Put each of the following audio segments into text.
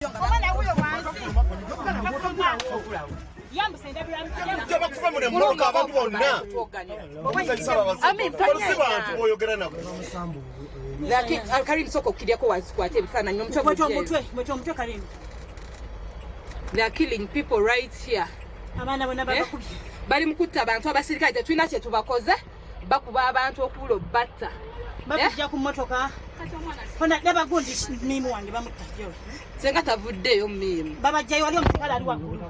They are killing people right here. Bali mukutta abantu abasirikale tulina kye tubakoze bakuba abantu okulo batta. Bakujja ku motoka. Kona leba gundi mimu wange bamutajo. Senga tavuddeyo mimu. Babajjayo wali omusigala ali waggulu.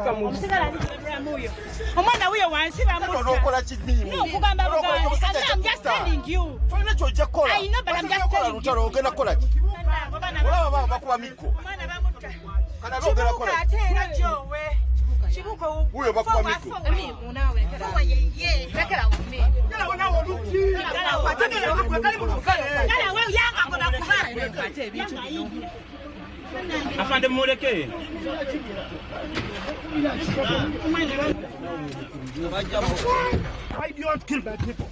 Omusigala ali muyo. Omwana wuyo wansi bamutta. Okola kimimu. No kugamba buganda. I'm just telling you. Tolina kyojja kola. I know but I'm just telling you. Ogenda kola ki? Olaba bakuba mikko. Omwana bamutta. Kana ogenda kola. Ate era jowe. Chibuko. Uyo bakuba mikko. Mimu nawe. Kwa yeye. Lekera mimu. Kala wona woluki. Kala watendera akukali mu kale. Kala wewe yanga ngoba kubale. Kate bintu bingi. Afande muleke. Why do you want to kill my people?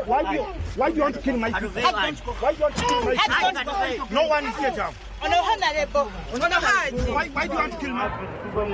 Why do you want to kill my people? Why do you want to kill my people? No one is here, Jam. Ono honorable. Ono haji. Why do you want to kill my people?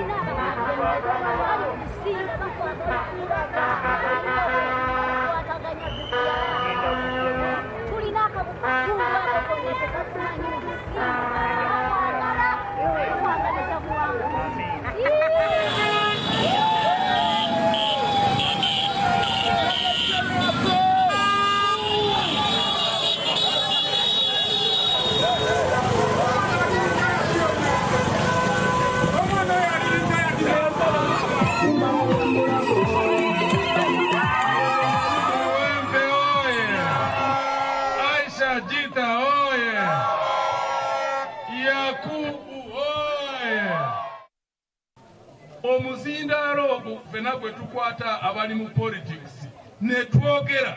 Omuzindalo ogufena gwe tukwata abali mu politics ne twogera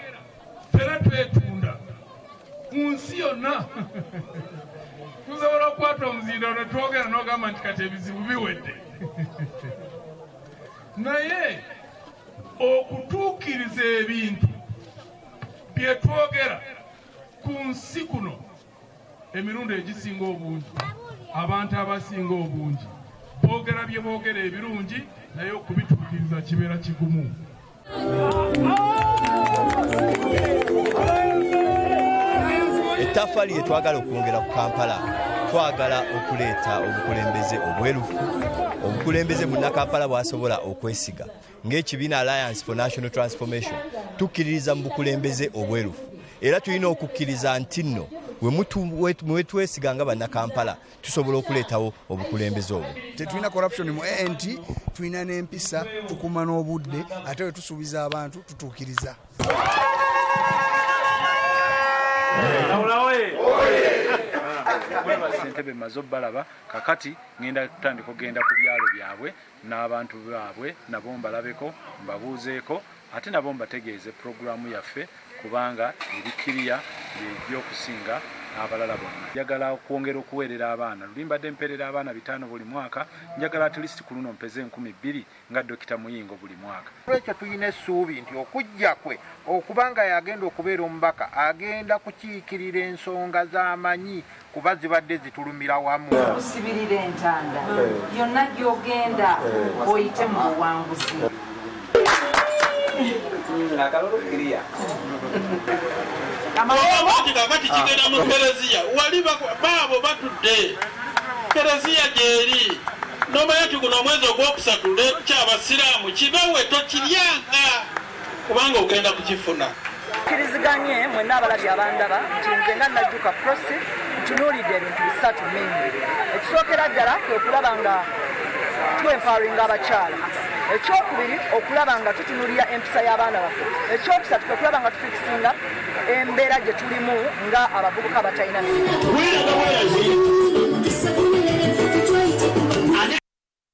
fera twetunda munsi yonna tusobola okukwata omuzindalo ne twogera n'ogamba nti kati ebizibu biwedde naye okutuukiriza ebintu bye twogera ku nsi kuno emirundi egisinga obungi abantu abasinga obungi boogera bye boogera ebirungi naye okubituukiriza kibeera kigumu. Ettaffaali lye twagala okwongera ku Kampala twagala okuleeta obukulembeze obwerufu obukulembeze munnakampala bw'asobola okwesiga ng'ekibiina Alliance for National Transformation tukkiririza mu bukulembeze obwerufu era tulina okukkiriza nti nno we twesiga nga bannakampala tusobola okuleetawo obukulembeze obwo. Tetulina corruption mu ANT, tulina n'empisa, tukuma n'obudde ate we tusuubiza abantu tutuukiriza. Ssentebe maze obbalaba kakati ngenda kutandika okugenda ku byalo byabwe n'abantu baabwe nabo mbalabeko mbabuuzeeko ate nabo mbategeeze puroguramu yaffe kubanga ebikiriya by'okusinga abalala bonna. Njagala okwongera okuweerera abaana lulimbadde mperera abaana 5 buli mwaka njagala at least ku luno mpeze 2,000 nga Dr. Muyingo buli mwaka. Ekyo tulina essuubi nti okujja kwe okubanga yagenda okubeera omubaka agenda kukiikirira ensonga z'amanyi kuba zibadde zitulumira wamu. Osibirira entanda yonna gy'ogenda oyite mu buwanguzi. Akalolo kiriya. Kakati kigenda mu Kereziya wali baabo batudde Kereziya gyeri nomanya nti guno omwezi ogwokusatu ky'abasiraamu kibawe tokiryanga kubanga ogenda kukifuna. Kiriziganye mwenna abalabye abandaba nti nze nga najjuka prosi ntunuulidde ebintu bisatu mingi. Ekisookera ddala kwe kulaba nga twempoweringa abakyala. Ekyokubiri okulaba nga tutunuulira empisa y'abaana baffe. Ekyokusatu kwe kulaba nga tufikisinga embeera gye tulimu nga abavubuka abatalina.